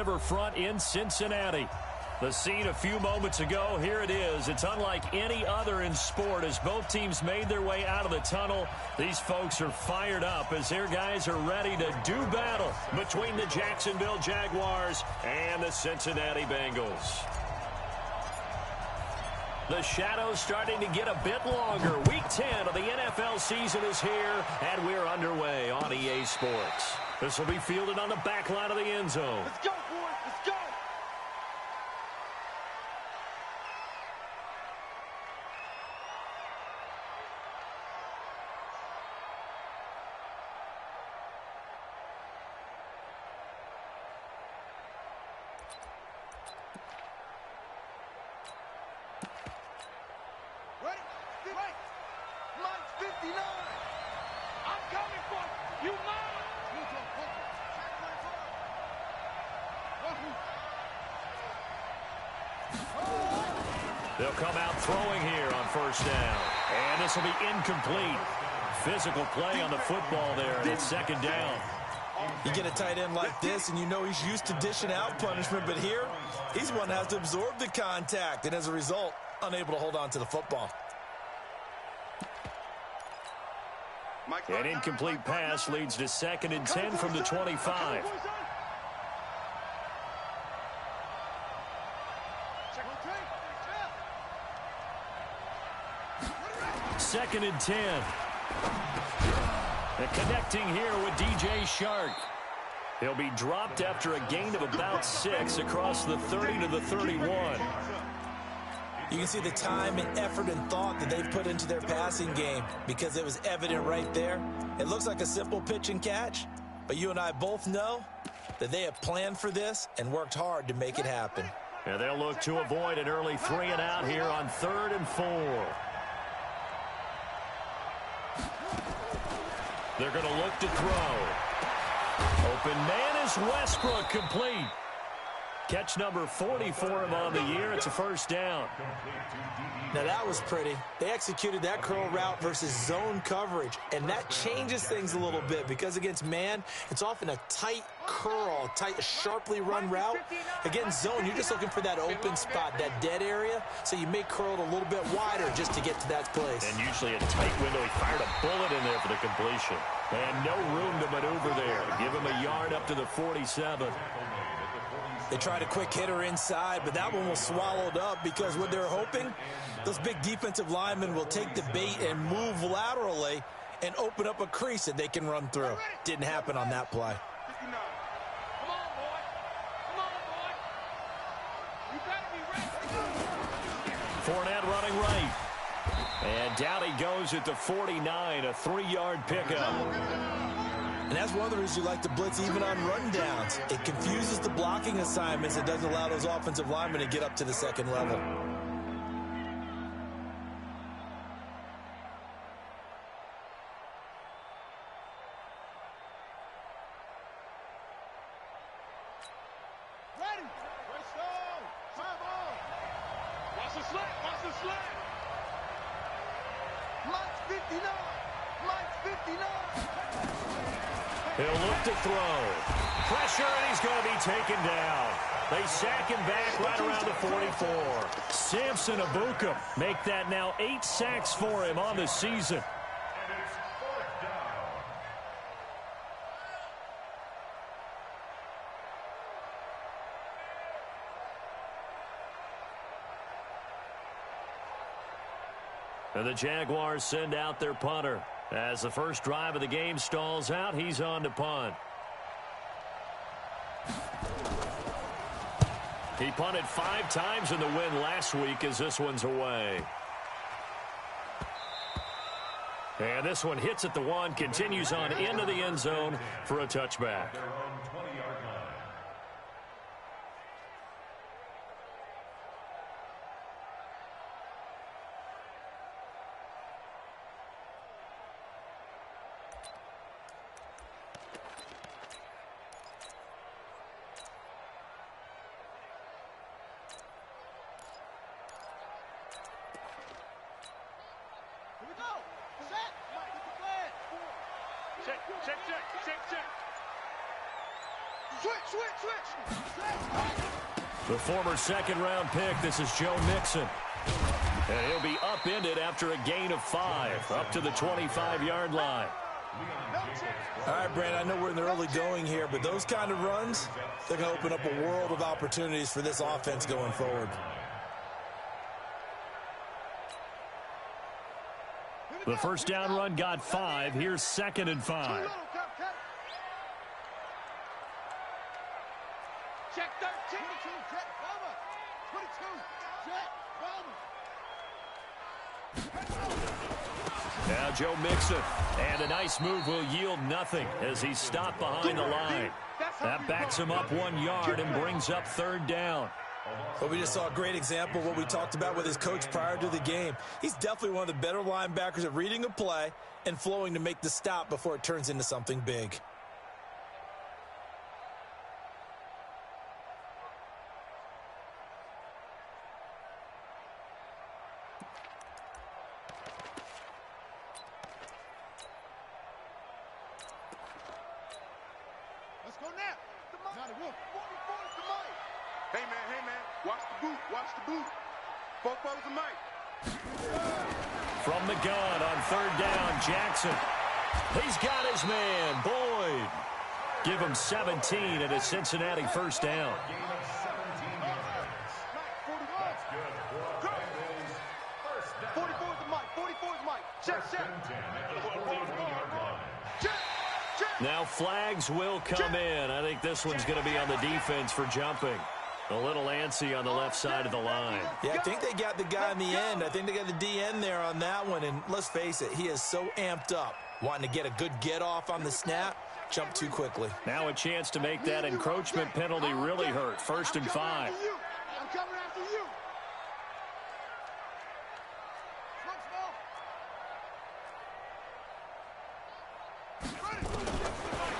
River front in Cincinnati. The scene a few moments ago, here it is. It's unlike any other in sport as both teams made their way out of the tunnel. These folks are fired up as their guys are ready to do battle between the Jacksonville Jaguars and the Cincinnati Bengals. The shadow's starting to get a bit longer. Week 10 of the NFL season is here, and we're underway on EA Sports. This will be fielded on the back line of the end zone. Let's go, boys. Let's go. Ready? Wait. Mine's 59. I'm coming for you. You mine. They'll come out throwing here on first down. And this will be incomplete. Physical play on the football there, and it's second down. You get a tight end like this, and you know he's used to dishing out punishment, but here, he's one that has to absorb the contact, and as a result, unable to hold on to the football. An incomplete pass leads to 2nd and 10 from the 25. Second and 10. And connecting here with DJ Shark. He'll be dropped after a gain of about 6 across the 30 to the 31. You can see the time and effort and thought that they've put into their passing game because it was evident right there. It looks like a simple pitch and catch, but you and I both know that they have planned for this and worked hard to make it happen. And they'll look to avoid an early 3 and out here on 3rd and 4. They're going to look to throw. Open man is Westbrook, complete. Catch number 40 for him on the year. It's a first down. Now that was pretty. They executed that curl route versus zone coverage, and that changes things a little bit because against man, it's often a tight curl, tight, sharply run route. Against zone, you're just looking for that open spot, that dead area, so you may curl it a little bit wider just to get to that place. And usually a tight window. He fired a bullet in there for the completion. And no room to maneuver there. Give him a yard up to the 47. They tried a quick hitter inside, but that one was swallowed up because what they're hoping, those big defensive linemen will take the bait and move laterally and open up a crease that they can run through. Didn't happen on that play. Come on, boy. Come on, boy. You better be ready. Fournette running right. And down he goes at the 49, a 3-yard pickup. And that's one of the reasons you like to blitz even on rundowns. It confuses the blocking assignments. It doesn't allow those offensive linemen to get up to the second level. Ready. Let's go. Serve on. Watch the slant. Watch the slant. Mike's 59. Mike's 59. He'll look to throw. Pressure, and he's going to be taken down. They sack him back right around the 44. Samson Abuka make that now 8 sacks for him on the season. And the Jaguars send out their punter. As the first drive of the game stalls out, he's on to punt. He punted 5 times in the win last week as this one's away. And this one hits at the 1, continues on into the end zone for a touchback. Check. Switch. The former second-round pick, this is Joe Mixon. And he'll be upended after a gain of 5, up to the 25-yard line. All right, Brandon, I know we're in the early going here, but those kind of runs, they're going to open up a world of opportunities for this offense going forward. The first down run got 5. Here's 2nd and 5. Check 13. 22, check, cover. 22, check, cover. Now Joe Mixon. And a nice move will yield nothing as he's stopped behind the line. That backs him up 1 yard and brings up 3rd down. Well, we just saw a great example of what we talked about with his coach prior to the game. He's definitely one of the better linebackers at reading a play and flowing to make the stop before it turns into something big. Let's go now. Hey, man. Watch the boot. 4-4's the mic. From the gun on 3rd down, Jackson. He's got his man, Boyd. Give him 17 and a Cincinnati first down. 44's the mic. Check. Now flags will come in. I think this one's going to be on the defense for jumping. A little antsy on the left side of the line. Yeah, I think they got the guy in the end. I think they got the DN there on that one. And let's face it, he is so amped up, wanting to get a good get-off on the snap, jump too quickly. Now a chance to make that encroachment penalty really hurt. 1st and 5. I'm coming after you.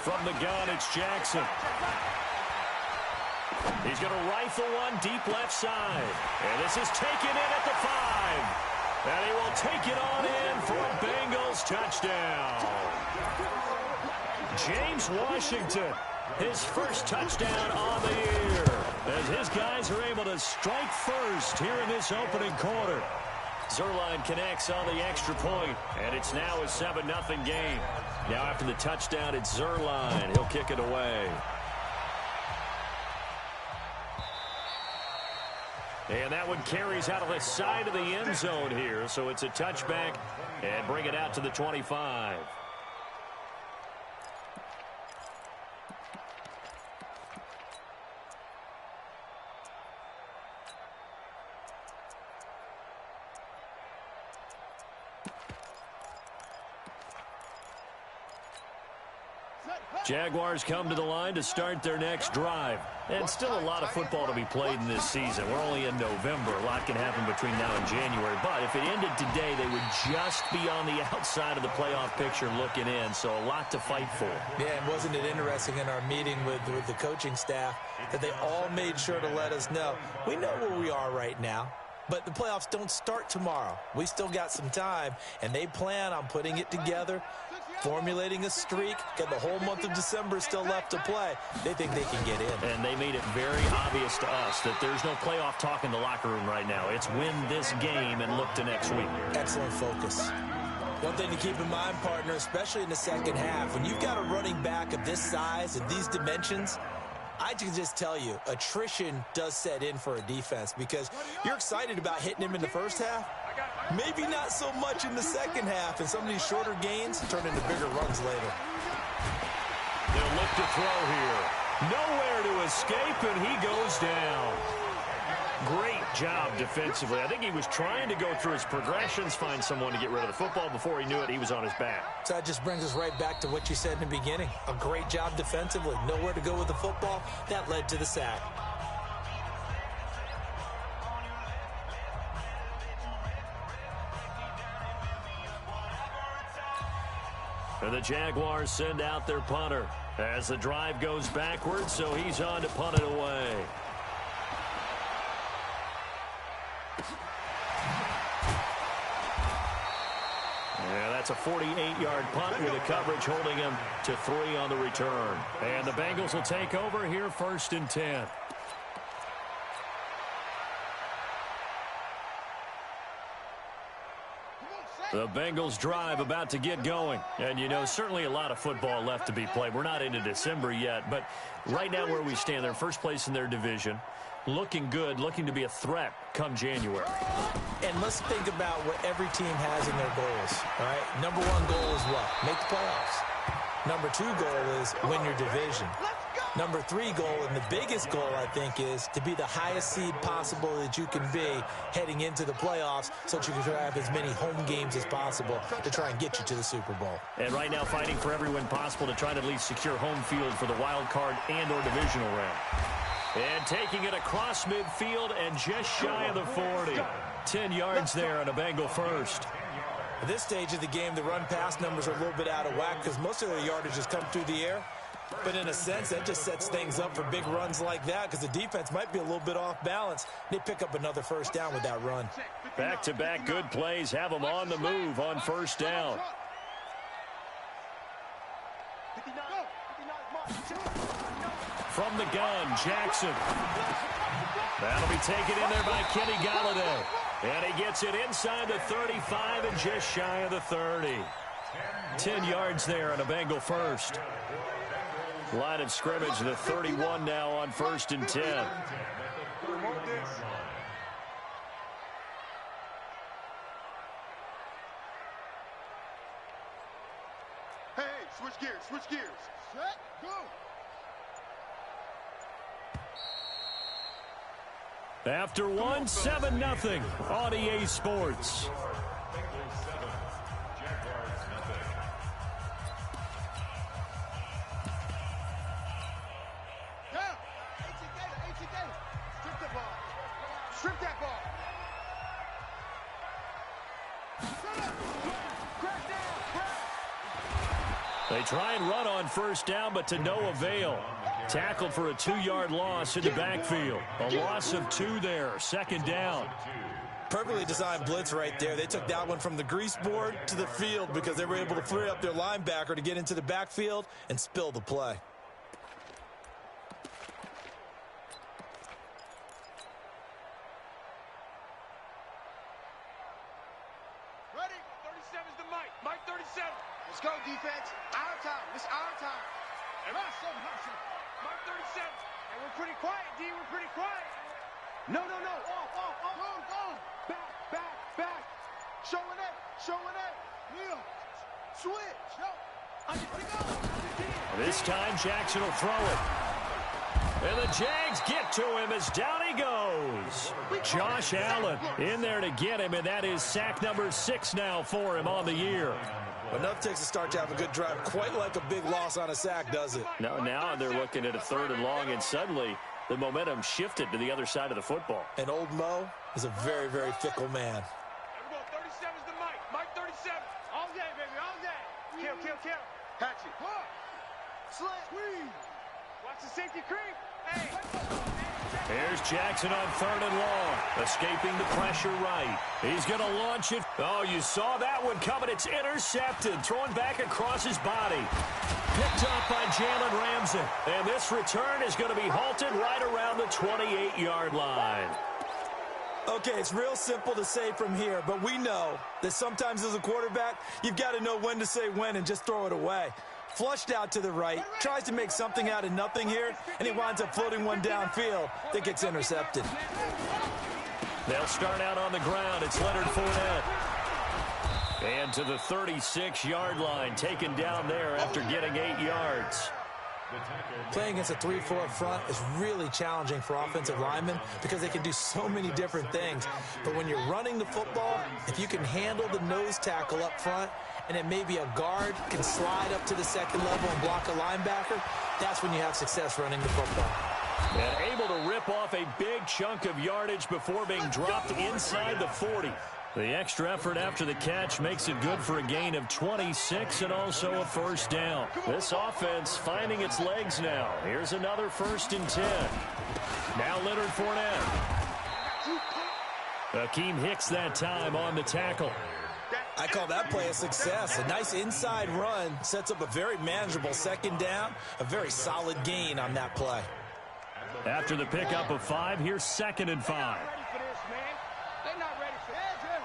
From the gun, it's Jackson. He's going to rifle one deep left side. And this is taken in at the 5. And he will take it on in for a Bengals touchdown. James Washington, his first touchdown on the year. As his guys are able to strike first here in this opening quarter. Zuerlein connects on the extra point, and it's now a 7-0 game. Now after the touchdown, it's Zuerlein. He'll kick it away. And that one carries out of the side of the end zone here, so it's a touchback and bring it out to the 25. Jaguars come to the line to start their next drive. And still a lot of football to be played in this season. We're only in November. A lot can happen between now and January. But if it ended today, they would just be on the outside of the playoff picture looking in. So a lot to fight for. Yeah, and wasn't it interesting in our meeting with the coaching staff that they all made sure to let us know, we know where we are right now. But the playoffs don't start tomorrow. We still got some time, and they plan on putting it together, formulating a streak, got the whole month of December still left to play. They think they can get in. And they made it very obvious to us that there's no playoff talk in the locker room right now. It's win this game and look to next week. Excellent focus. One thing to keep in mind, partner, especially in the second half, when you've got a running back of this size and these dimensions, I can just tell you, attrition does set in for a defense because you're excited about hitting him in the first half. Maybe not so much in the second half, and some of these shorter gains turn into bigger runs later. They'll look to throw here. Nowhere to escape, and he goes down. Great job defensively. I think he was trying to go through his progressions, find someone to get rid of the football. Before he knew it, he was on his back. So that just brings us right back to what you said in the beginning. A great job defensively. Nowhere to go with the football. That led to the sack. And the Jaguars send out their punter as the drive goes backwards, so he's on to punt it away. Yeah, that's a 48-yard punt with the coverage holding him to 3 on the return. And the Bengals will take over here 1st and 10. The Bengals drive about to get going. And, you know, certainly a lot of football left to be played. We're not into December yet, but right now where we stand, they're first place in their division. Looking good, looking to be a threat come January. And let's think about what every team has in their goals, all right? Number one goal is what? Make the playoffs. Number two goal is win your division. Number three goal, and the biggest goal, I think, is to be the highest seed possible that you can be heading into the playoffs so that you can have as many home games as possible to try and get you to the Super Bowl. And right now fighting for every win possible to try to at least secure home field for the wild card and or divisional round. And taking it across midfield and just shy of the 40. 10 yards there on a Bengal first. At this stage of the game, the run-pass numbers are a little bit out of whack because most of their yardage has come through the air. But in a sense, that just sets things up for big runs like that because the defense might be a little bit off balance. They pick up another first down with that run. Back-to-back good plays have them on the move on first down. From the gun, Jackson. That'll be taken in there by Kenny Galladay. And he gets it inside the 35 and just shy of the 30. 10 yards there on a Bengal first. Line of scrimmage, the 31 now on 1st and 10. Hey, switch gears, switch gears. Set, go. After one, 7-0 on EA Sports. Strip that ball. They try and run on first down, but to no avail. Tackled for a 2-yard loss in the backfield. A loss of 2 there, 2nd down. Perfectly designed blitz right there. They took that one from the grease board to the field because they were able to free up their linebacker to get into the backfield and spill the play. Ready? 37's the Mike. Mike 37. Let's go, defense. Our time. It's our time. Hustle, hustle. Mike 37. And we're pretty quiet, D. We're pretty quiet. No. Go. Back. Showing it. Kneel. Switch. This time, Jackson will throw it. And the Jags get to him as down he goes. Josh Allen in there to get him, and that is sack number 6 now for him on the year. Enough takes a start to have a good drive. Quite like a big loss on a sack, does it? No, now they're looking at a 3rd and long, and suddenly the momentum shifted to the other side of the football. And old Mo is a very, very fickle man. 37's the Mike. Mike 37. All day, baby, all day. Kill. Hatchet. Slit. Squeeze. Watch the safety creep. Hey. Here's Jackson on 3rd and long. Escaping the pressure right. He's going to launch it. Oh, you saw that one coming. It's intercepted. Thrown back across his body. Picked up by Jalen Ramsey. And this return is going to be halted right around the 28-yard line. Okay, it's real simple to say from here, but we know that sometimes as a quarterback, you've got to know when to say when and just throw it away. Flushed out to the right, tries to make something out of nothing here, and he winds up floating one downfield that gets intercepted. They'll start out on the ground. It's Leonard Fournette. And to the 36-yard line, taken down there after getting 8 yards. Playing against a 3-4 front is really challenging for offensive linemen because they can do so many different things. But when you're running the football, if you can handle the nose tackle up front, and then maybe a guard can slide up to the 2nd level and block a linebacker, that's when you have success running the football. And able to rip off a big chunk of yardage before being dropped inside the 40. The extra effort after the catch makes it good for a gain of 26 and also a 1st down. This offense finding its legs now. Here's another 1st and 10. Now Leonard Fournette. Akeem Hicks that time on the tackle. I call that play a success. A nice inside run sets up a very manageable 2nd down, a very solid gain on that play. After the pickup of 5, here's 2nd and 5. They're not ready for this, man.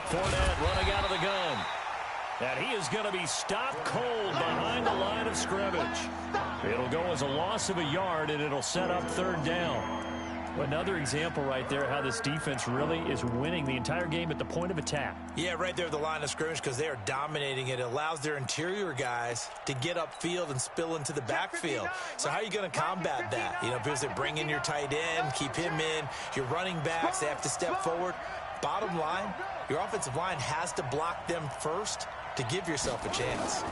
Fournette running out of the gun. And he is going to be stopped cold behind the line of scrimmage. It'll go as a loss of a yard, and it'll set up third down. Another example right there how this defense really is winning the entire game at the point of attack. Yeah, right there at the line of scrimmage because they are dominating it. It allows their interior guys to get upfield and spill into the backfield. So how are you going to combat that? You know, because they bring in your tight end, keep him in. Your running backs, they have to step forward. Bottom line, your offensive line has to block them first to give yourself a chance.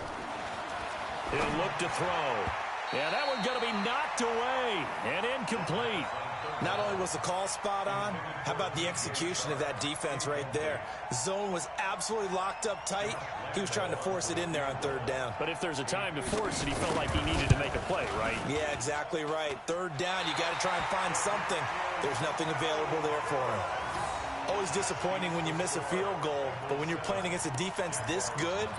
He'll look to throw. Yeah, that one's going to be knocked away and incomplete. Not only was the call spot on, how about the execution of that defense right there? The zone was absolutely locked up tight. He was trying to force it in there on third down. But if there's a time to force it, he felt like he needed to make a play, right? Yeah, exactly right. Third down, you got to try and find something. There's nothing available there for him. Always disappointing when you miss a field goal, but when you're playing against a defense this good,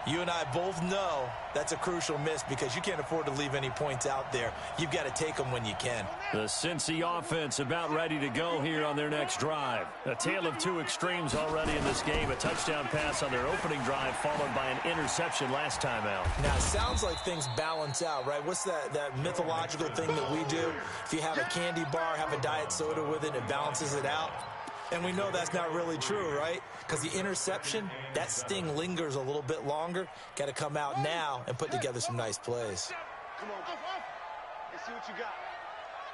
you and I both know that's a crucial miss because you can't afford to leave any points out there. You've got to take them when you can. The Cincy offense about ready to go here on their next drive. A tale of two extremes already in this game. A touchdown pass on their opening drive followed by an interception last time out. Now, it sounds like things balance out, right? What's that mythological thing that we do? If you have a candy bar, have a diet soda with it, it balances it out. And we know that's not really true, right? Because the interception, that sting lingers a little bit longer. Got to come out now and put together some nice plays. Come on. Let's see what you got.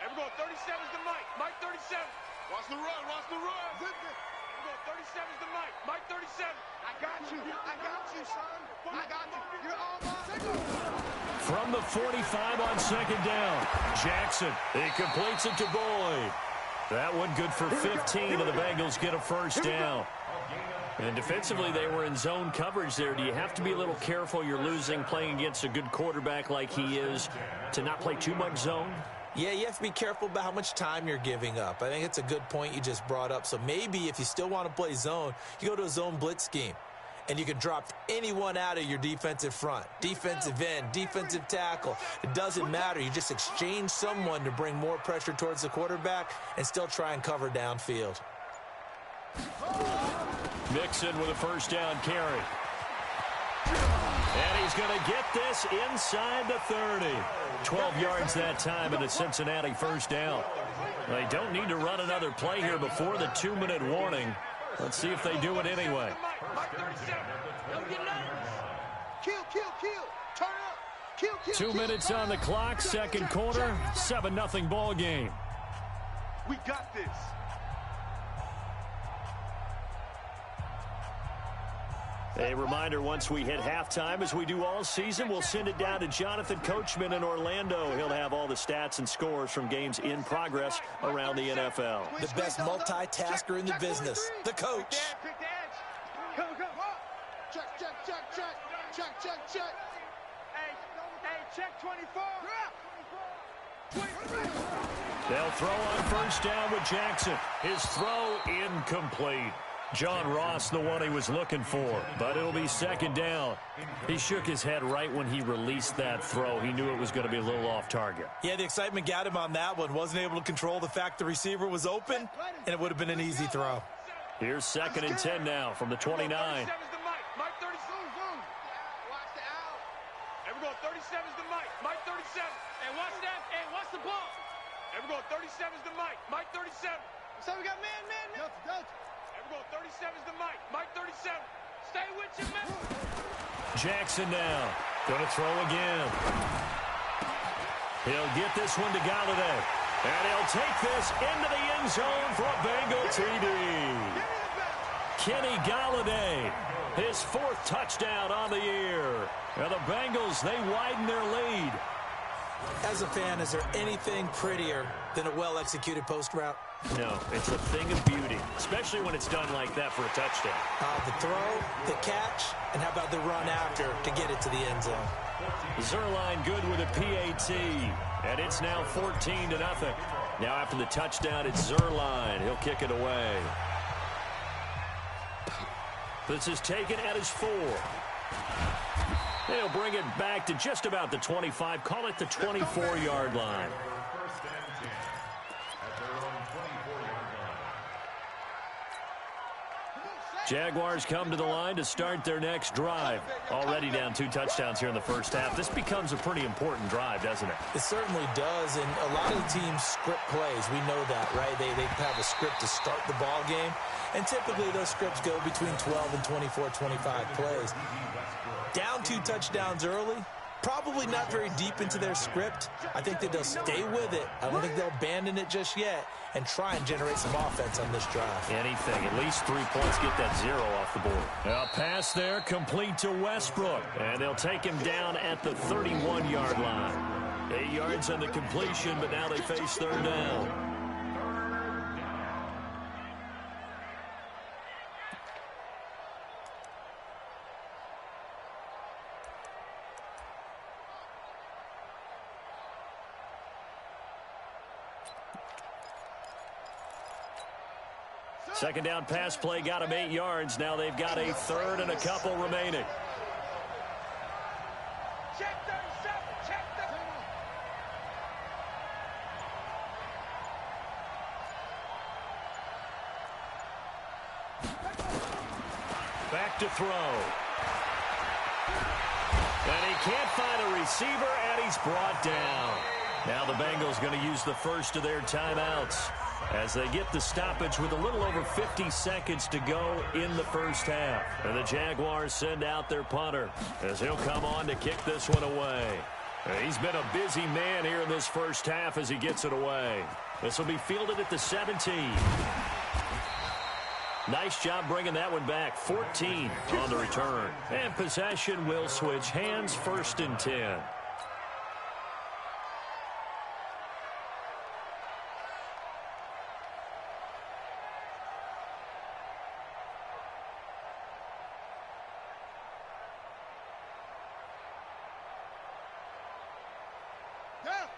Here we go. 37's the Mike. Mike 37. Watch the run. Here we go. 37's the Mike. Mike 37. I got you, son. I got you. You're all mine. From the 45 on second down, Jackson. He completes it to Boyd. That one good for 15, and the Bengals get a first down. And defensively, they were in zone coverage there. Do you have to be a little careful? You're losing, playing against a good quarterback like he is, to not play too much zone? Yeah, you have to be careful about how much time you're giving up. I think it's a good point you just brought up. So maybe if you still want to play zone, you go to a zone blitz scheme. And you can drop anyone out of your defensive front, defensive end, defensive tackle. It doesn't matter. You just exchange someone to bring more pressure towards the quarterback and still try and cover downfield. Mixon with a first down carry. And he's going to get this inside the 30. 12 yards that time and a Cincinnati first down. They don't need to run another play here before the 2-minute warning. Let's see if they do it anyway. Turn up. 2 minutes on the clock, second quarter, 7-0 ball game. We got this. A reminder, once we hit halftime, as we do all season, we'll send it down to Jonathan Coachman in Orlando. He'll have all the stats and scores from games in progress around the NFL. The best multitasker in the business, the coach. Come. Check. Hey, check 24. They'll throw on first down with Jackson. His throw incomplete. John Ross, the one he was looking for, but it'll be second down. He shook his head right when he released that throw. He knew it was going to be a little off target. Yeah, the excitement got him on that one. Wasn't able to control the fact the receiver was open, and it would have been an easy throw. Here's 2nd and 10 now from the 29. Mike 30. Watch the out. Here we go. 37's the Mike. Mike 37. And watch that. And watch the ball. Here we go. 37's the Mike. Mike 37. So we got man. Here we go. 37's the Mike. Mike 37. Stay with you, man. Jackson now. Going to throw again. He'll get this one to Galladay. And he'll take this into the end zone for a Bengal TD. Kenny Galladay, his 4th touchdown on the year. And the Bengals, they widen their lead. As a fan, is there anything prettier than a well-executed post route? No, it's a thing of beauty, especially when it's done like that for a touchdown. The throw, the catch, and how about the run after to get it to the end zone? Zerline good with a PAT, and it's now 14-0. Now after the touchdown, it's Zerline. He'll kick it away. This is taken at his 4. They'll bring it back to just about the 25. Call it the 24-yard line. Jaguars come to the line to start their next drive. Already down 2 touchdowns here in the first half. This becomes a pretty important drive, doesn't it? It certainly does, and a lot of the teams script plays. We know that, right? They have a script to start the ball game, and typically those scripts go between 12 and 24, 25 plays. Down 2 touchdowns early, probably not very deep into their script. I think that they'll stay with it. I don't think they'll abandon it just yet and try and generate some offense on this drive. Anything. At least 3 points. Get that 0 off the board. A pass there complete to Westbrook. And they'll take him down at the 31-yard line. 8 yards on the completion, but now they face 3rd down. Second down pass play got him 8 yards. Now they've got a 3rd and a couple remaining. Check 37. Check 30. Back to throw. And he can't find a receiver, and he's brought down. Now the Bengals going to use the first of their timeouts as they get the stoppage with a little over 50 seconds to go in the first half. And the Jaguars send out their punter as he'll come on to kick this one away. He's been a busy man here in this first half as he gets it away. This will be fielded at the 17. Nice job bringing that one back. 14 on the return. And possession will switch hands, 1st and 10.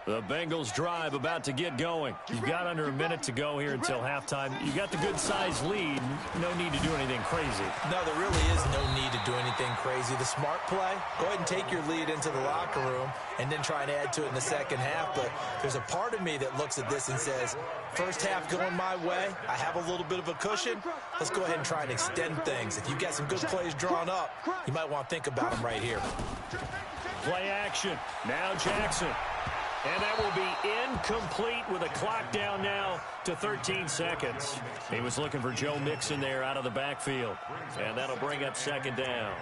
The Bengals drive about to get going. You've got under a minute to go here until halftime. You got the good-sized lead. No need to do anything crazy. No, there really is no need to do anything crazy. The smart play, go ahead and take your lead into the locker room and then try and add to it in the second half. But there's a part of me that looks at this and says, first half going my way, I have a little bit of a cushion. Let's go ahead and try and extend things. If you've got some good plays drawn up, you might want to think about them right here. Play action. Now Jackson. And that will be incomplete with a clock down now to 13 seconds. He was looking for Joe Mixon there out of the backfield. And that'll bring up 2nd down.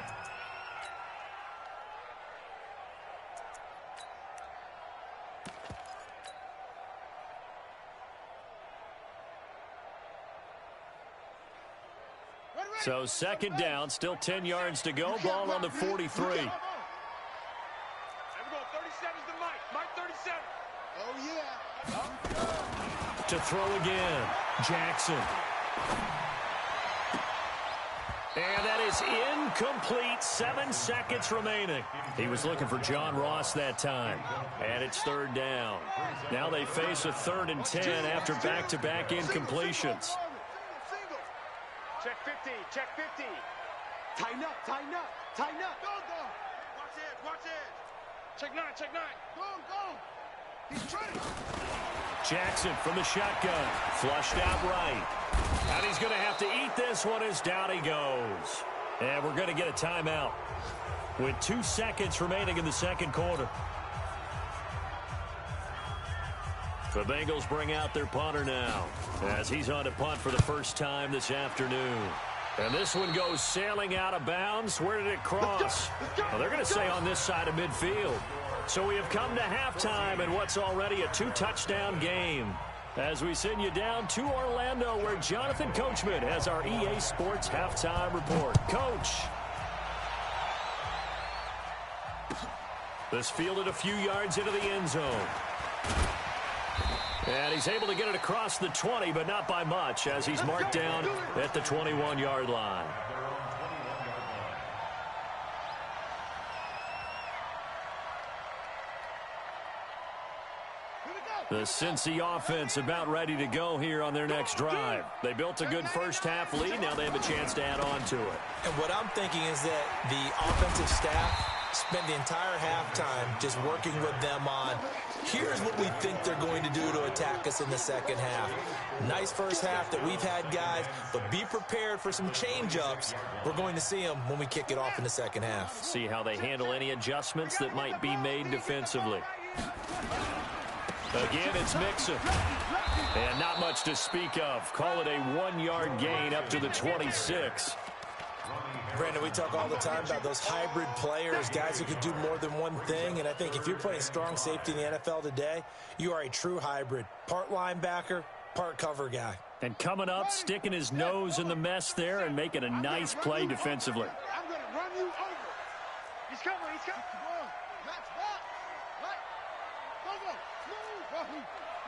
So 2nd down, still 10 yards to go. Ball on the 43. To throw again, Jackson. And that is incomplete. 7 seconds remaining. He was looking for John Ross that time. And it's 3rd down. Now they face a 3rd and 10 after back-to-back incompletions. Check 50. Check 50. Tighten up. Tighten up. Tighten up. Go, go. Watch it. Watch it. Check 9. Check 9. Go, go. He's trying. Jackson from the shotgun. Flushed out right. And he's going to have to eat this one as down he goes. And we're going to get a timeout with 2 seconds remaining in the second quarter. The Bengals bring out their punter now as he's on to punt for the first time this afternoon. And this one goes sailing out of bounds. Where did it cross? Well, they're going to say on this side of midfield. So we have come to halftime in what's already a 2-touchdown game. As we send you down to Orlando, where Jonathan Coachman has our EA Sports halftime report. Coach. This fielded a few yards into the end zone. And he's able to get it across the 20, but not by much, as he's marked down at the 21-yard line. The Cincy offense about ready to go here on their next drive. They built a good first half lead. Now they have a chance to add on to it. And what I'm thinking is that the offensive staff spent the entire halftime just working with them on Here's what we think they're going to do to attack us in the second half. Nice first half that we've had, guys, but be prepared for some change-ups. We're going to see them when we kick it off in the second half. See how they handle any adjustments that might be made defensively. Again, it's Mixon. And not much to speak of. Call it a 1-yard gain up to the 26. Brandon, we talk all the time about those hybrid players, guys who can do more than one thing. And I think if you're playing strong safety in the NFL today, you are a true hybrid. Part linebacker, part cover guy. And coming up, sticking his nose in the mess there and making a nice play defensively. I'm going to run you over. He's coming. He's coming. Let's walk. Right. Go.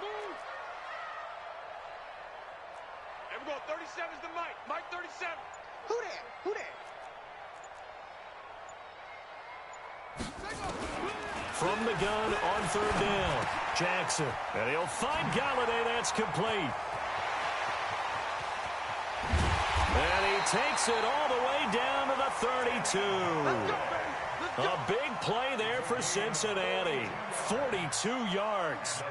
Move. And we're going 37's to Mike. Mike 37. Who there? From the gun on third down, Jackson. And he'll find Galladay. That's complete. And he takes it all the way down to the 32. A big play there for Cincinnati. 42 yards.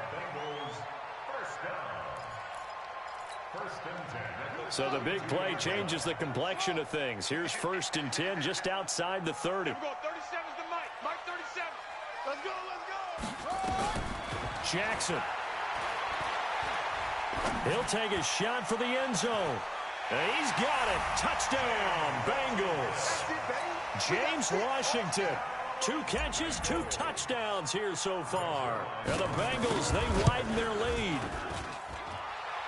So the big play changes the complexion of things. Here's 1st and 10 just outside the 30. We're going 37's to Mike. Mike 37. Let's go. Jackson. He'll take a shot for the end zone. And he's got it. Touchdown, Bengals. James Washington. 2 catches, 2 touchdowns here so far. And the Bengals, they widen their lead.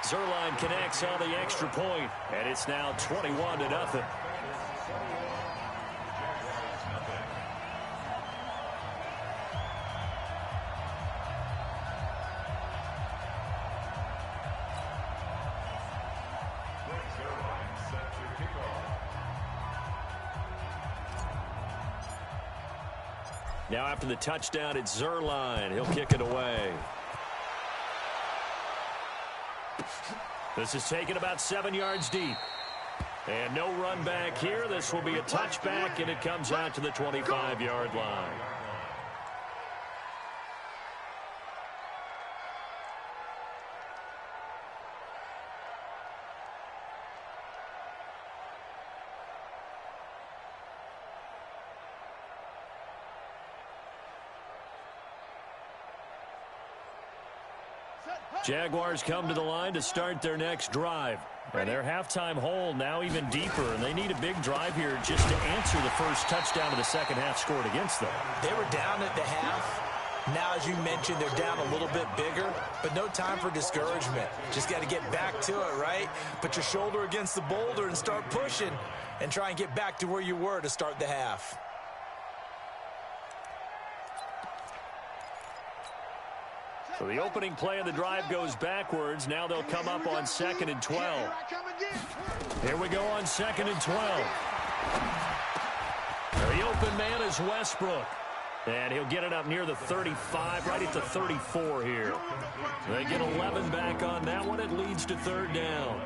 Zerline connects on the extra point, and it's now 21-0. Now after the touchdown, it's Zerline. He'll kick it away. This is taken about 7 yards deep. And no run back here. This will be a touchback, and it comes out to the 25-yard line. Jaguars come to the line to start their next drive. And their halftime hole now even deeper, and they need a big drive here just to answer the first touchdown of the second half scored against them. They were down at the half. Now, as you mentioned, they're down a little bit bigger, but no time for discouragement. Just got to get back to it, right? Put your shoulder against the boulder and start pushing and try and get back to where you were to start the half. So the opening play of the drive goes backwards. Now they'll come up on 2nd and 12. Here we go on 2nd and 12. The open man is Westbrook. And he'll get it up near the 35, right at the 34 here. They get 11 back on that one. It leads to 3rd down.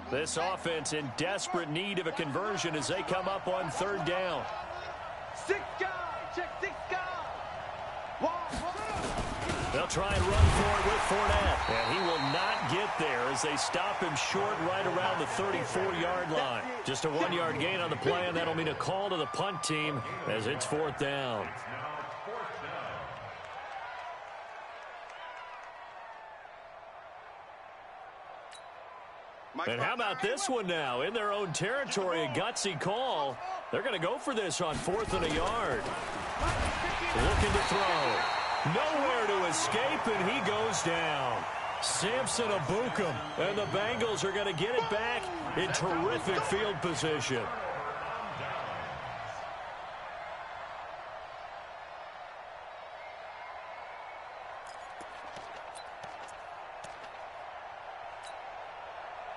This offense in desperate need of a conversion as they come up on 3rd down. 6 guys. Check 6 guys. They'll try and run for it with Fournette. And he will not get there as they stop him short right around the 34-yard line. Just a 1-yard gain on the play, and that'll mean a call to the punt team as it's 4th down. And how about this one now? In their own territory, a gutsy call. They're going to go for this on 4th and a yard. Looking to throw. Nowhere to escape, and he goes down. Samson Abukum, and the Bengals are going to get it back in terrific field position.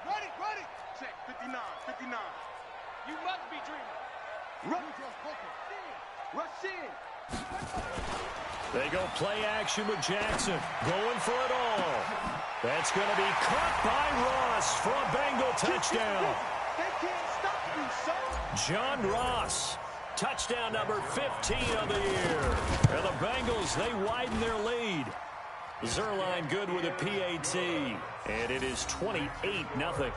Ready. Check 59. You must be dreaming. Rush in. They go play action with Jackson. Going for it all. That's going to be caught by Ross for a Bengal touchdown. They can't stop you, son. John Ross Touchdown number 15 of the year. And the Bengals, they widen their lead. Zerline good with a PAT. And it is 28-0.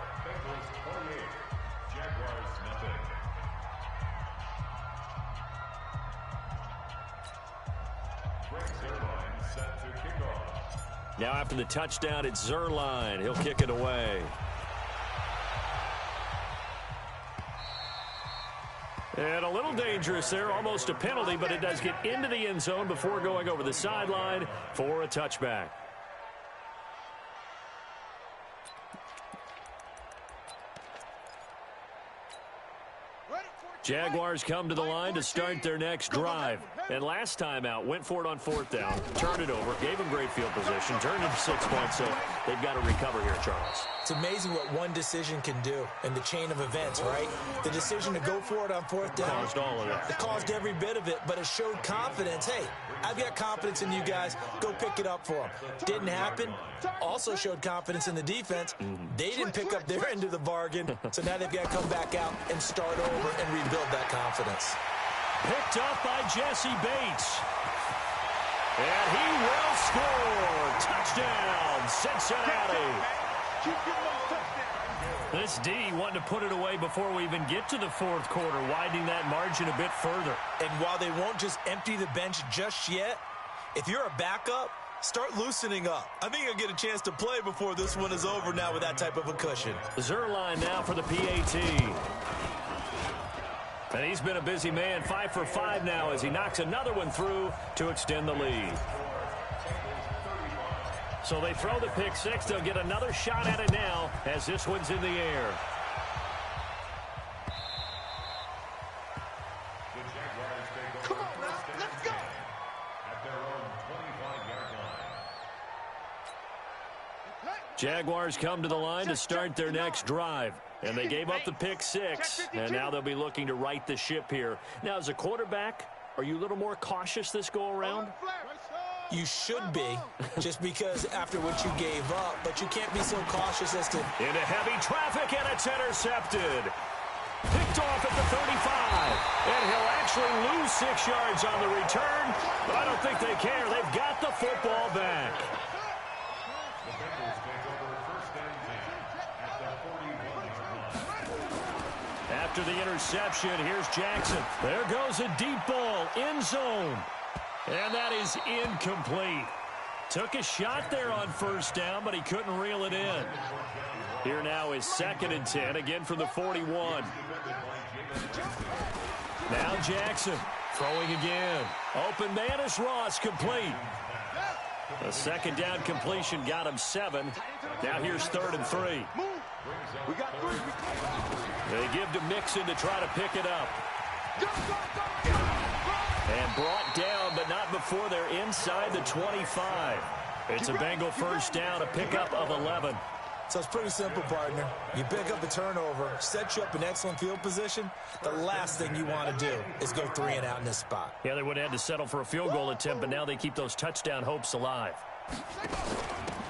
Now after the touchdown, it's Zerline. He'll kick it away. And a little dangerous there, almost a penalty, but it does get into the end zone before going over the sideline for a touchback. Jaguars come to the line to start their next drive. And last time out, went for it on 4th down, turned it over, gave them great field position, turned it to 6 points, so they've got to recover here, Charles. It's amazing what one decision can do in the chain of events, right? The decision to go for it on 4th down. Caused all of that. It caused every bit of it, but it showed confidence. Hey, I've got confidence in you guys. Go pick it up for them. Didn't happen. Also showed confidence in the defense. They didn't pick up their end of the bargain, so now they've got to come back out and start over and rebuild that confidence. Picked up by Jesse Bates. And he will score. Touchdown, Cincinnati. This D wanted to put it away before we even get to the 4th quarter, widening that margin a bit further. And while they won't just empty the bench just yet, if you're a backup, start loosening up. I think you'll get a chance to play before this one is over now with that type of a cushion. Zerline now for the PAT. And he's been a busy man, 5 for 5 now as he knocks another one through to extend the lead. So they throw the pick 6. They'll get another shot at it now as this one's in the air. Come on now, let's go. At their own 25-yard line. Jaguars come to the line to start their next drive. And they gave up the pick 6, and now they'll be looking to right the ship here. Now, as a quarterback, are you a little more cautious this go-around? You should be, just because after what you gave up, but you can't be so cautious as to... Into heavy traffic, and it's intercepted. Picked off at the 35, and he'll actually lose 6 yards on the return, but I don't think they care. They've got the football back. After the interception, here's Jackson. There goes a deep ball, end zone. And that is incomplete. Took a shot there on 1st down, but he couldn't reel it in. Here now is 2nd and 10, again from the 41. Now Jackson throwing again. Open man is Ross, complete. A 2nd down completion got him 7. Now here's 3rd and 3. We got 3. They give to Mixon to try to pick it up. And brought down, but not before they're inside the 25. It's a Bengal 1st down, a pickup of 11. So it's pretty simple, partner. You pick up a turnover, set you up in excellent field position. The last thing you want to do is go 3 and out in this spot. Yeah, they would have had to settle for a field goal attempt, but now they keep those touchdown hopes alive.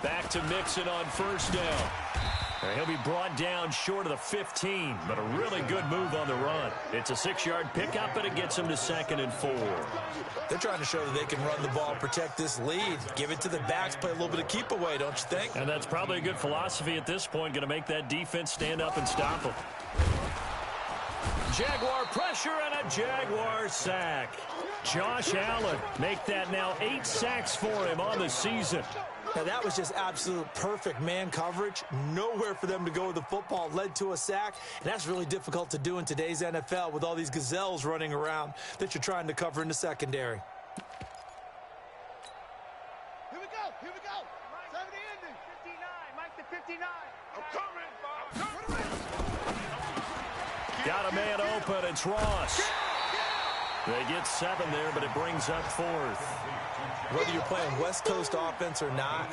Back to Mixon on 1st down. He'll be brought down short of the 15, but a really good move on the run. It's a 6-yard pickup, and it gets him to 2nd and 4. They're trying to show that they can run the ball, protect this lead, give it to the backs, play a little bit of keep away, don't you think? And that's probably a good philosophy at this point, going to make that defense stand up and stop them. Jaguar pressure and a Jaguar sack. Josh Allen make that now 8 sacks for him on the season. Now, that was just absolute perfect man coverage. Nowhere for them to go with the football. Led to a sack, and that's really difficult to do in today's NFL with all these gazelles running around that you're trying to cover in the secondary. Here we go. 70 ending. 59. Mike the 59. I'm coming, Bob. Got a man open. It's Ross. They get 7 there, but it brings up 4th. Whether you're playing West Coast offense or not,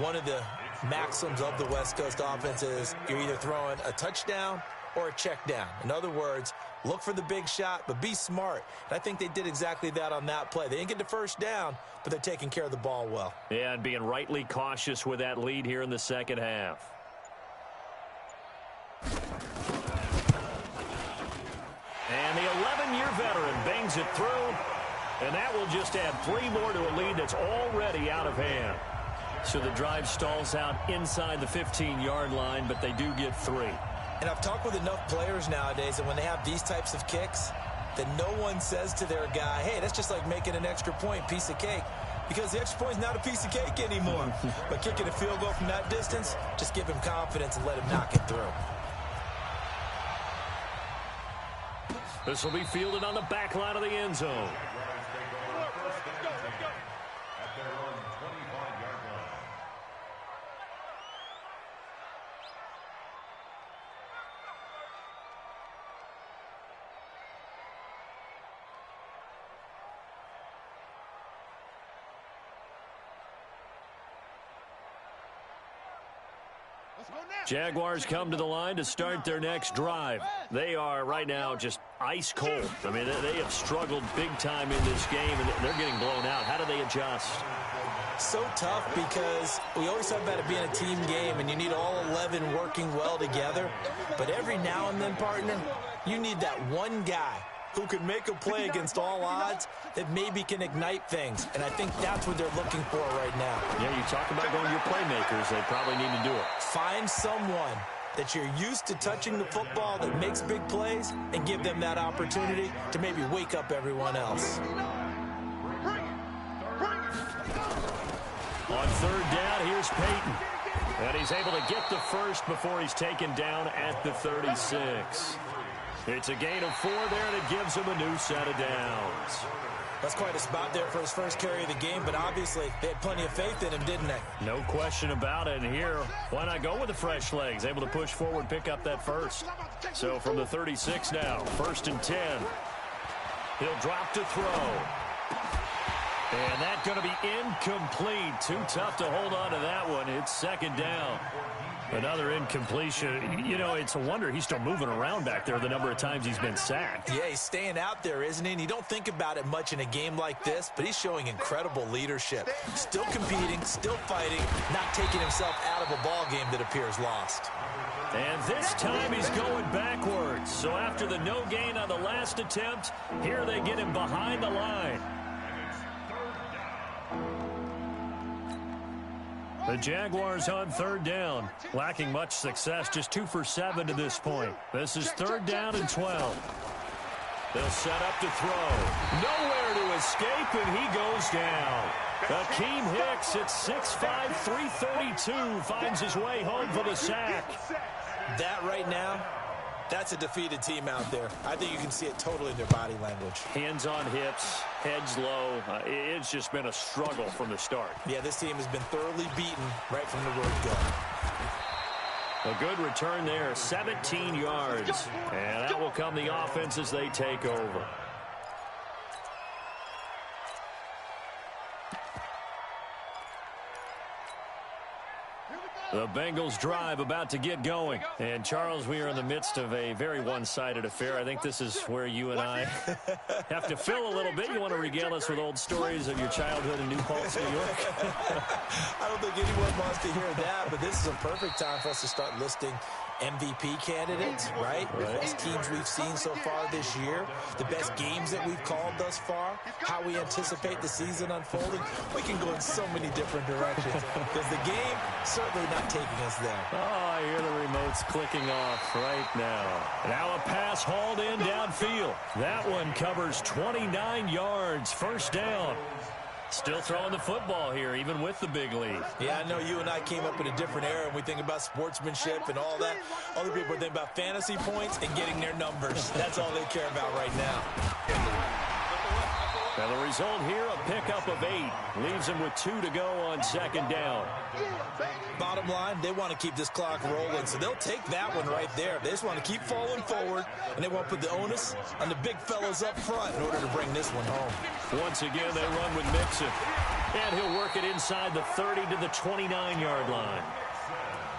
one of the maxims of the West Coast offense is you're either throwing a touchdown or a check down. In other words, look for the big shot, but be smart. And I think they did exactly that on that play. They didn't get the 1st down, but they're taking care of the ball well. Yeah, and being rightly cautious with that lead here in the 2nd half. And the 11-year veteran center and bangs it through. And that will just add 3 more to a lead that's already out of hand. So the drive stalls out inside the 15-yard line, but they do get 3. And I've talked with enough players nowadays that when they have these types of kicks, that no one says to their guy, hey, that's just like making an extra point, piece of cake. Because the extra point is not a piece of cake anymore. But kicking a field goal from that distance, just give him confidence and let him knock it through. This will be fielded on the back line of the end zone. Jaguars come to the line to start their next drive. They are right now just ice cold. I mean, they have struggled big time in this game, and they're getting blown out. How do they adjust? So tough because we always talk about it being a team game, and you need all 11 working well together. But every now and then, partner, you need that one guy who can make a play against all odds that maybe can ignite things. And I think that's what they're looking for right now. Yeah, you talk about going to your playmakers. They probably need to do it. Find someone that you're used to touching the football that makes big plays and give them that opportunity to maybe wake up everyone else. On third down, here's Peyton. And he's able to get the first before he's taken down at the 36. It's a gain of 4 there, and it gives him a new set of downs. That's quite a spot there for his first carry of the game, but obviously they had plenty of faith in him, didn't they? No question about it. And here, why not go with the fresh legs? Able to push forward, pick up that first. So from the 36 now, 1st and 10. He'll drop to throw. And that's going to be incomplete. Too tough to hold on to that one. It's 2nd down. Another incompletion. You know, it's a wonder he's still moving around back there the number of times he's been sacked. Yeah, he's staying out there, isn't he? And you don't think about it much in a game like this, but he's showing incredible leadership. Still competing, still fighting, not taking himself out of a ball game that appears lost. And this time he's going backwards. So after the no gain on the last attempt, here they get him behind the line. The Jaguars on 3rd down, lacking much success, just 2 for 7 to this point. This is 3rd down and 12. They'll set up to throw. Nowhere to escape, and he goes down. Akeem Hicks at 6'5", 332, finds his way home for the sack. That right now, that's a defeated team out there. I think you can see it totally in their body language. Hands on hips, heads low. It's just been a struggle from the start. Yeah, this team has been thoroughly beaten right from the word go. A good return there, 17 yards. And that will come the offense as they take over. The Bengals drive about to get going. And, Charles, we are in the midst of a very one-sided affair. I think this is where you and I have to fill a little bit. You want to regale us with old stories of your childhood in New Paltz, New York? I don't think anyone wants to hear that, but this is a perfect time for us to start listing MVP candidates, right? The best teams we've seen so far this year, the best games that we've called thus far, how we anticipate the season unfolding. We can go in so many different directions because the game certainly not taking us there. Oh, I hear the remotes clicking off right now. Now a pass hauled in downfield. That one covers 29 yards, 1st down. Still throwing the football here, even with the big lead. Yeah, I know you and I came up in a different era, and we think about sportsmanship and all that. Other people think about fantasy points and getting their numbers. That's all they care about right now. Now the result here, a pickup of 8. Leaves them with 2 to go on 2nd down. Bottom line, they want to keep this clock rolling, so they'll take that one right there. They just want to keep falling forward, and they want to put the onus on the big fellas up front in order to bring this one home. Once again, they run with Mixon. And he'll work it inside the 30 to the 29-yard line.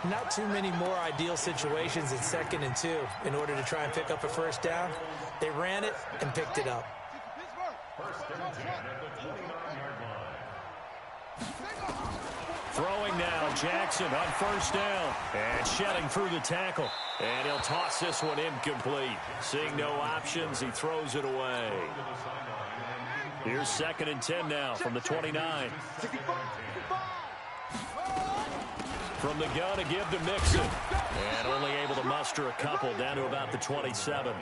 Not too many more ideal situations in 2nd and 2 in order to try and pick up a 1st down. They ran it and picked it up. 1st and 10 at the 29-yard line. Throwing now, Jackson on first down. And shedding through the tackle. And he'll toss this one incomplete. Seeing no options, he throws it away. Here's 2nd and 10 now from the 29. From the gun, a give to Mixon. And only able to muster a couple down to about the 27.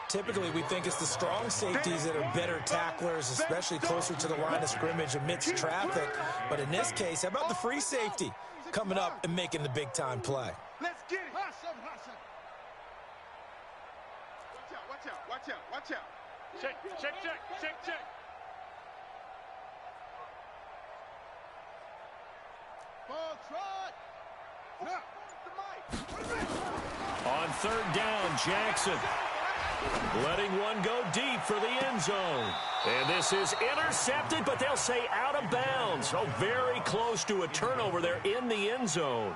Typically, we think it's the strong safeties that are better tacklers, especially closer to the line of scrimmage amidst traffic. But in this case, how about the free safety coming up and making the big-time play? Let's get it. Watch out, watch out, watch out. Check. Ball trot. On 3rd down, Jackson. Letting one go deep for the end zone. And this is intercepted, but they'll say out of bounds. Oh, very close to a turnover there in the end zone.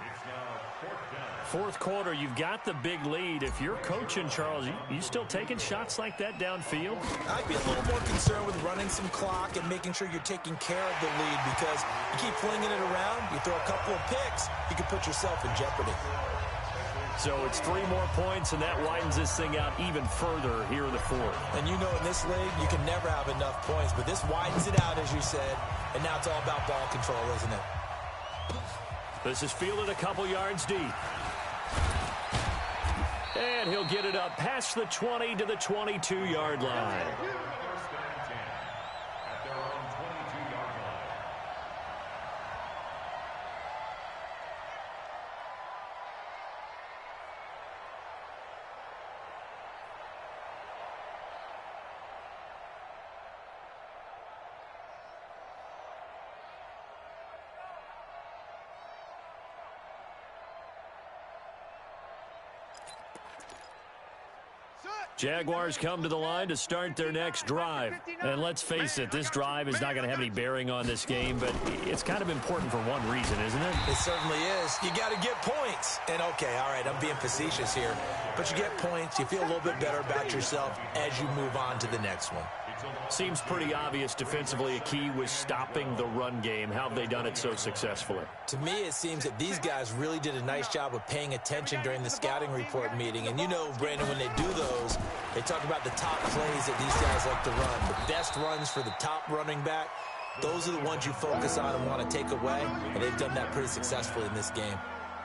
4th quarter, you've got the big lead. If you're coaching, Charles, you still taking shots like that downfield? I'd be a little more concerned with running some clock and making sure you're taking care of the lead, because you keep flinging it around, you throw a couple of picks, you can put yourself in jeopardy. So it's 3 more points, and that widens this thing out even further here in the 4th. And you know in this league, you can never have enough points, but this widens it out, as you said, and now it's all about ball control, isn't it? This is fielded a couple yards deep. And he'll get it up past the 20 to the 22-yard line. Jaguars come to the line to start their next drive. And let's face it, this drive is not going to have any bearing on this game, but it's kind of important for one reason, isn't it? It certainly is. You got to get points. And, okay, all right, I'm being facetious here, but you get points, you feel a little bit better about yourself as you move on to the next one. Seems pretty obvious defensively a key was stopping the run game. How have they done it so successfully? To me, it seems that these guys really did a nice job of paying attention during the scouting report meeting. And you know, Brandon, when they do those, they talk about the top plays that these guys like to run. The best runs for the top running back, those are the ones you focus on and want to take away. And they've done that pretty successfully in this game.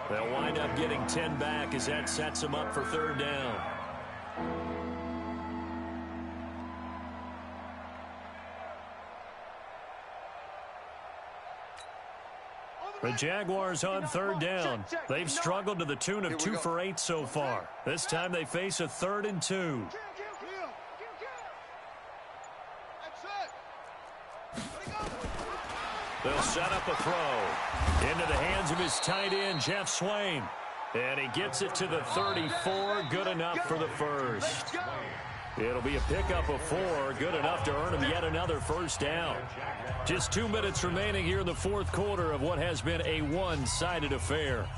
They'll wind up getting 10 back as that sets them up for 3rd down. The Jaguars on 3rd down. They've struggled to the tune of 2 for 8 so far. This time they face a 3rd and 2. They'll set up a throw into the hands of his tight end, Jeff Swain. And he gets it to the 34. Good enough for the first. It'll be a pickup of 4. Good enough to earn him yet another first down. Just 2 minutes remaining here in the 4th quarter of what has been a one-sided affair.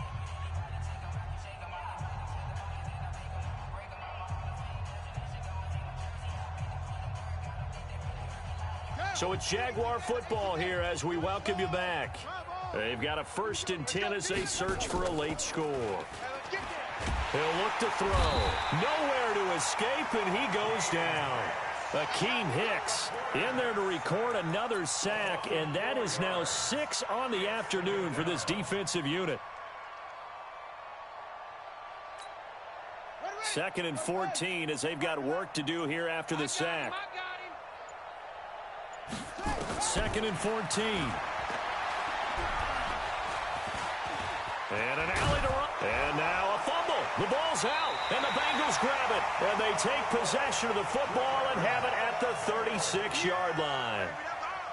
So it's Jaguar football here as we welcome you back. They've got a 1st and 10 as they search for a late score. He'll look to throw. Nowhere to escape, and he goes down. Akeem Hicks in there to record another sack, and that is now 6 on the afternoon for this defensive unit. 2nd and 14 as they've got work to do here after the sack. 2nd and 14. And an alley to run. And now a fumble. The ball's out, and the Bengals grab it. And they take possession of the football and have it at the 36-yard line.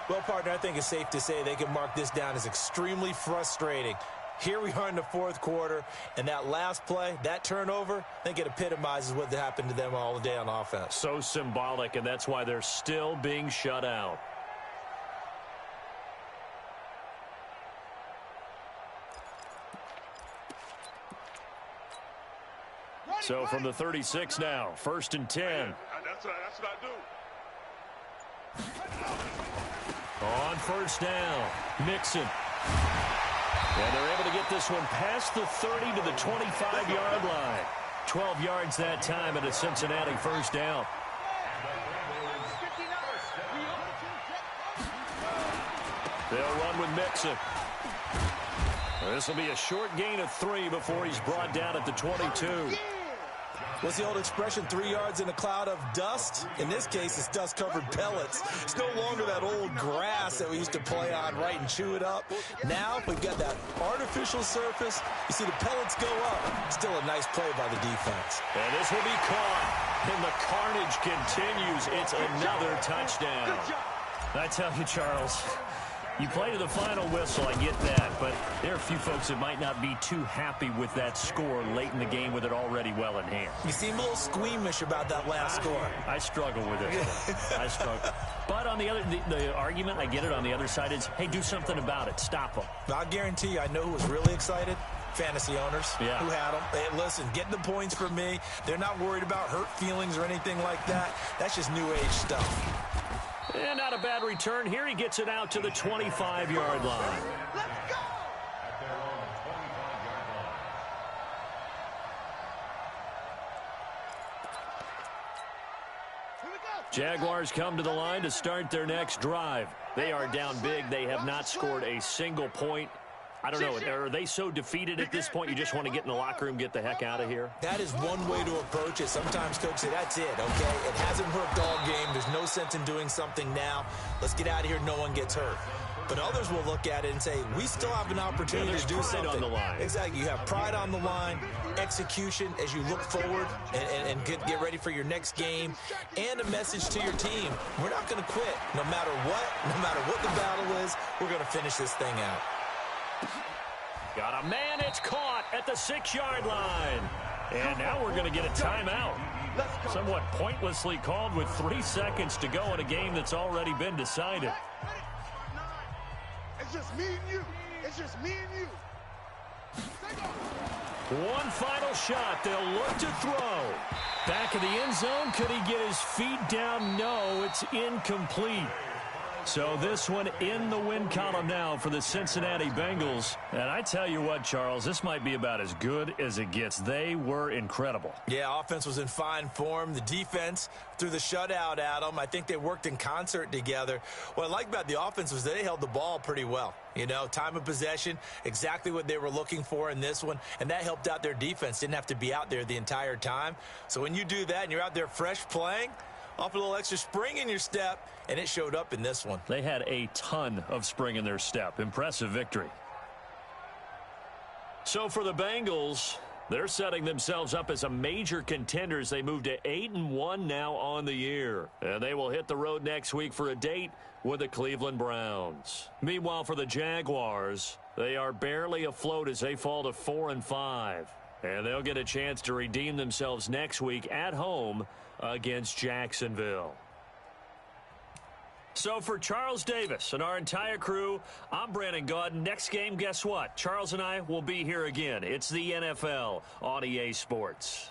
Well, partner, I think it's safe to say they can mark this down as extremely frustrating. Here we are in the 4th quarter, and that last play, that turnover, I think it epitomizes what happened to them all day on offense. So symbolic, and that's why they're still being shut out. So from the 36 now, 1st and 10. That's what I do. On first down, Mixon. And they're able to get this one past the 30 to the 25-yard line. 12 yards that time at a Cincinnati first down. They'll run with Mixon. This will be a short gain of 3 before he's brought down at the 22. What's the old expression, 3 yards in a cloud of dust? In this case, it's dust-covered pellets. It's no longer that old grass that we used to play on, right, and chew it up. Now we've got that artificial surface. You see the pellets go up. Still a nice play by the defense. And this will be caught. And the carnage continues. It's another touchdown. I tell you, Charles, you play to the final whistle, I get that, but there are a few folks that might not be too happy with that score late in the game with it already well in hand. You seem a little squeamish about that last score. I struggle with it. I struggle. But on the other, the argument, I get it, on the other side is, hey, do something about it. Stop them. I'll guarantee you, I know who was really excited. Fantasy owners who had them. Hey, listen, getting the points for me. They're not worried about hurt feelings or anything like that. That's just new age stuff. And not a bad return. Here he gets it out to the 25-yard line. Let's go! Jaguars come to the line to start their next drive. They are down big. They have not scored a single point. I don't know. Are they so defeated at this point you just want to get in the locker room, get the heck out of here? That is one way to approach it. Sometimes coaches say, that's it, okay? It hasn't worked all game. There's no sense in doing something now. Let's get out of here. No one gets hurt. But others will look at it and say, we still have an opportunity to do something. On the line. Exactly. You have pride on the line, execution as you look forward and get ready for your next game, and a message to your team. We're not going to quit no matter what the battle is. We're going to finish this thing out. Got a man, it's caught at the 6-yard line. And now we're going to get a timeout. Somewhat pointlessly called with 3 seconds to go in a game that's already been decided. It's just me and you. It's just me and you. One final shot. They'll look to throw. Back of the end zone. Could he get his feet down? No, it's incomplete. So this one in the win column now for the Cincinnati Bengals. And I tell you what, Charles, this might be about as good as it gets. They were incredible. Yeah, offense was in fine form. The defense threw the shutout at them. I think they worked in concert together. What I like about the offense was they held the ball pretty well. You know, time of possession, exactly what they were looking for in this one. And that helped out their defense. Didn't have to be out there the entire time. So when you do that and you're out there fresh playing, off a little extra spring in your step, and it showed up in this one. They had a ton of spring in their step. Impressive victory. So for the Bengals, they're setting themselves up as a major contender as they move to 8-1 now on the year. And they will hit the road next week for a date with the Cleveland Browns. Meanwhile, for the Jaguars, they are barely afloat as they fall to 4-5. And they'll get a chance to redeem themselves next week at home against Jacksonville. So for Charles Davis and our entire crew, I'm Brandon Gaudin. Next game, guess what? Charles and I will be here again. It's the NFL on EA Sports.